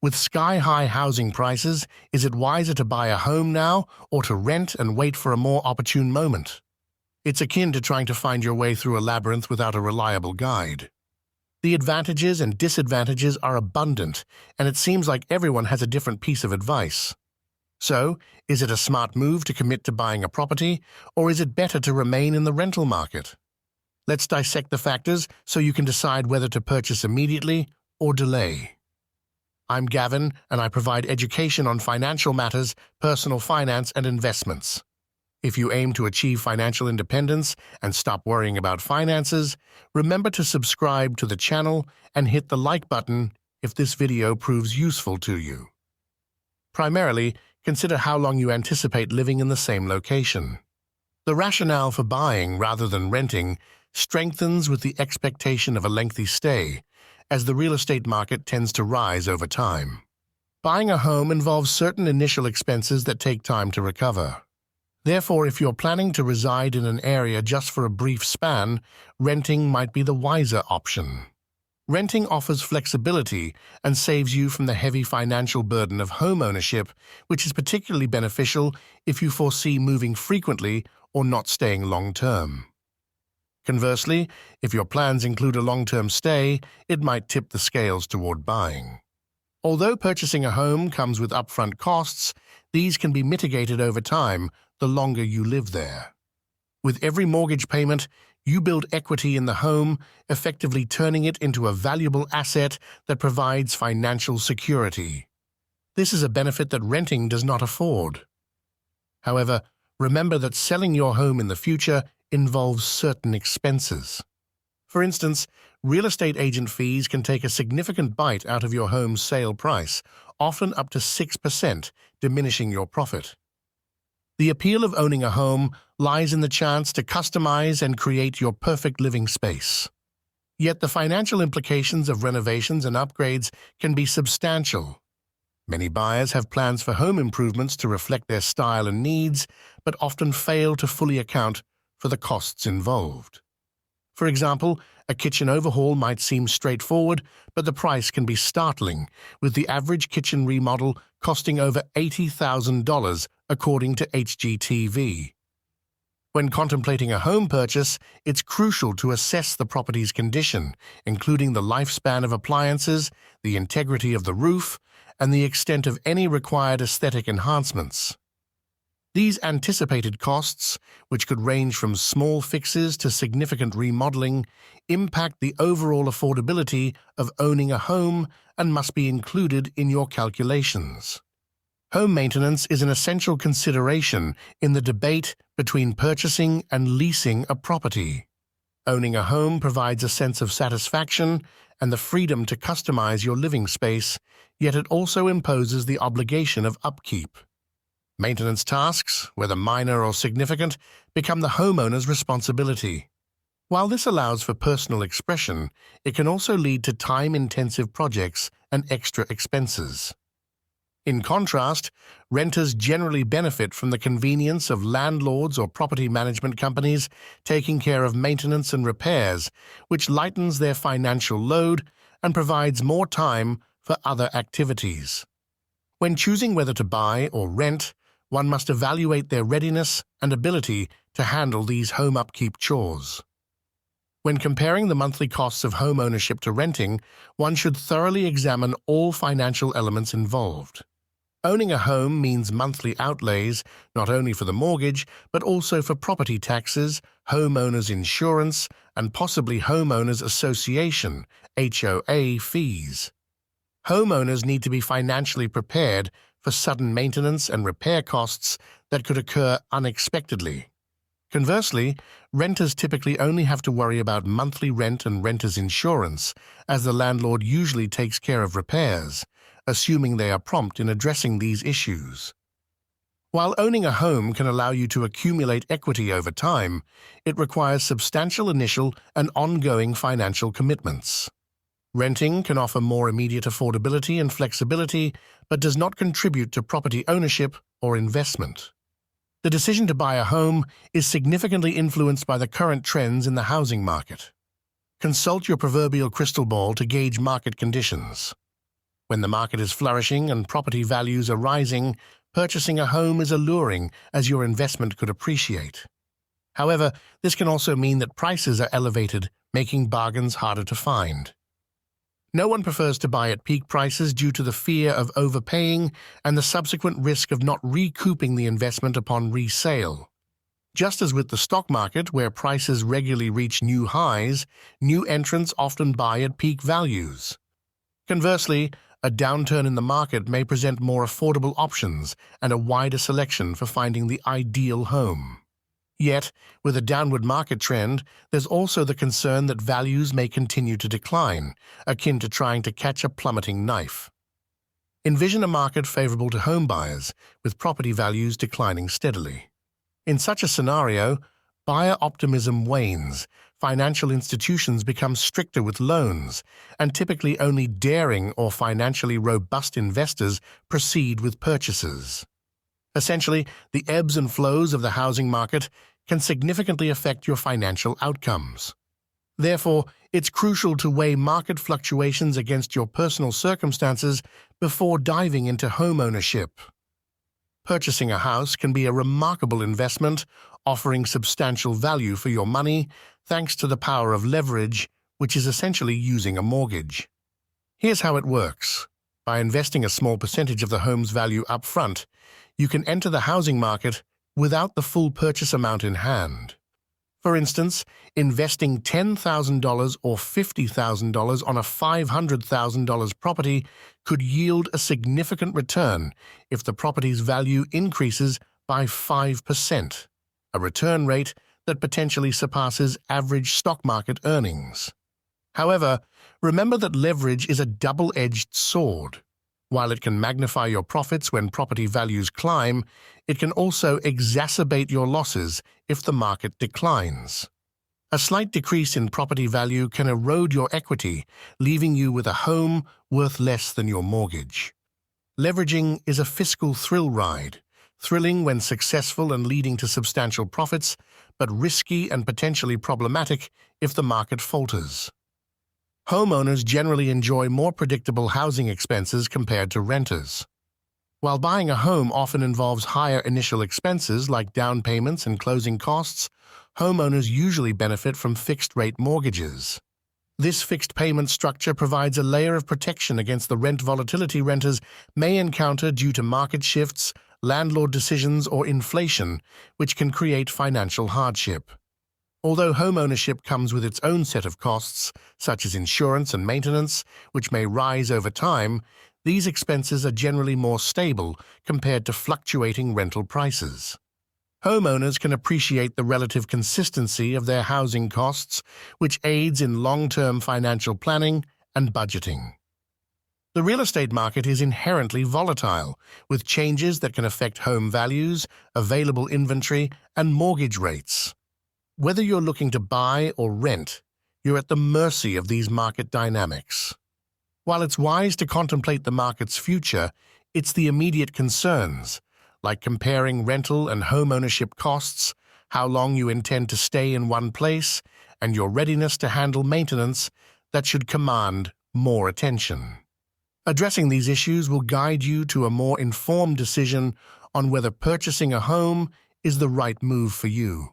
With sky-high housing prices, is it wiser to buy a home now or to rent and wait for a more opportune moment? It's akin to trying to find your way through a labyrinth without a reliable guide. The advantages and disadvantages are abundant, and it seems like everyone has a different piece of advice. So, is it a smart move to commit to buying a property, or is it better to remain in the rental market? Let's dissect the factors so you can decide whether to purchase immediately or delay. I'm Gavin, and I provide education on financial matters, personal finance, and investments. If you aim to achieve financial independence and stop worrying about finances, remember to subscribe to the channel and hit the like button if this video proves useful to you. Primarily, consider how long you anticipate living in the same location. The rationale for buying rather than renting strengthens with the expectation of a lengthy stay, as the real estate market tends to rise over time. Buying a home involves certain initial expenses that take time to recover. Therefore, if you're planning to reside in an area just for a brief span, renting might be the wiser option. Renting offers flexibility and saves you from the heavy financial burden of homeownership, which is particularly beneficial if you foresee moving frequently or not staying long-term. Conversely, if your plans include a long-term stay, it might tip the scales toward buying. Although purchasing a home comes with upfront costs, these can be mitigated over time the longer you live there. With every mortgage payment, you build equity in the home, effectively turning it into a valuable asset that provides financial security. This is a benefit that renting does not afford. However, remember that selling your home in the future involves certain expenses. For instance, real estate agent fees can take a significant bite out of your home's sale price, often up to 6%, diminishing your profit. The appeal of owning a home lies in the chance to customize and create your perfect living space. Yet the financial implications of renovations and upgrades can be substantial. Many buyers have plans for home improvements to reflect their style and needs, but often fail to fully account for the costs involved. For example, a kitchen overhaul might seem straightforward, but the price can be startling, with the average kitchen remodel costing over $80,000, according to HGTV. When contemplating a home purchase, it's crucial to assess the property's condition, including the lifespan of appliances, the integrity of the roof, and the extent of any required aesthetic enhancements. These anticipated costs, which could range from small fixes to significant remodeling, impact the overall affordability of owning a home and must be included in your calculations. Home maintenance is an essential consideration in the debate between purchasing and leasing a property. Owning a home provides a sense of satisfaction and the freedom to customize your living space, yet it also imposes the obligation of upkeep. Maintenance tasks, whether minor or significant, become the homeowner's responsibility. While this allows for personal expression, it can also lead to time-intensive projects and extra expenses. In contrast, renters generally benefit from the convenience of landlords or property management companies taking care of maintenance and repairs, which lightens their financial load and provides more time for other activities. When choosing whether to buy or rent, one must evaluate their readiness and ability to handle these home upkeep chores. When comparing the monthly costs of home ownership to renting, one should thoroughly examine all financial elements involved. Owning a home means monthly outlays not only for the mortgage, but also for property taxes, homeowners insurance, and possibly homeowners association (HOA) fees. Homeowners need to be financially prepared for sudden maintenance and repair costs that could occur unexpectedly. Conversely, renters typically only have to worry about monthly rent and renter's insurance, as the landlord usually takes care of repairs, assuming they are prompt in addressing these issues. While owning a home can allow you to accumulate equity over time, it requires substantial initial and ongoing financial commitments. Renting can offer more immediate affordability and flexibility, but does not contribute to property ownership or investment. The decision to buy a home is significantly influenced by the current trends in the housing market. Consult your proverbial crystal ball to gauge market conditions. When the market is flourishing and property values are rising, purchasing a home is alluring as your investment could appreciate. However, this can also mean that prices are elevated, making bargains harder to find. No one prefers to buy at peak prices due to the fear of overpaying and the subsequent risk of not recouping the investment upon resale. Just as with the stock market, where prices regularly reach new highs, new entrants often buy at peak values. Conversely, a downturn in the market may present more affordable options and a wider selection for finding the ideal home. Yet, with a downward market trend, there's also the concern that values may continue to decline, akin to trying to catch a plummeting knife. Envision a market favorable to home buyers, with property values declining steadily. In such a scenario, buyer optimism wanes, financial institutions become stricter with loans, and typically only daring or financially robust investors proceed with purchases. Essentially, the ebbs and flows of the housing market can significantly affect your financial outcomes. Therefore, it's crucial to weigh market fluctuations against your personal circumstances before diving into homeownership. Purchasing a house can be a remarkable investment, offering substantial value for your money thanks to the power of leverage, which is essentially using a mortgage. Here's how it works. By investing a small percentage of the home's value up front, you can enter the housing market without the full purchase amount in hand. For instance, investing $10,000 or $50,000 on a $500,000 property could yield a significant return if the property's value increases by 5%, a return rate that potentially surpasses average stock market earnings. However, remember that leverage is a double-edged sword. While it can magnify your profits when property values climb, it can also exacerbate your losses if the market declines. A slight decrease in property value can erode your equity, leaving you with a home worth less than your mortgage. Leveraging is a fiscal thrill ride, thrilling when successful and leading to substantial profits, but risky and potentially problematic if the market falters. Homeowners generally enjoy more predictable housing expenses compared to renters. While buying a home often involves higher initial expenses like down payments and closing costs, homeowners usually benefit from fixed-rate mortgages. This fixed payment structure provides a layer of protection against the rent volatility renters may encounter due to market shifts, landlord decisions, or inflation, which can create financial hardship. Although homeownership comes with its own set of costs, such as insurance and maintenance, which may rise over time, these expenses are generally more stable compared to fluctuating rental prices. Homeowners can appreciate the relative consistency of their housing costs, which aids in long-term financial planning and budgeting. The real estate market is inherently volatile, with changes that can affect home values, available inventory, and mortgage rates. Whether you're looking to buy or rent, you're at the mercy of these market dynamics. While it's wise to contemplate the market's future, it's the immediate concerns, like comparing rental and home ownership costs, how long you intend to stay in one place, and your readiness to handle maintenance, that should command more attention. Addressing these issues will guide you to a more informed decision on whether purchasing a home is the right move for you.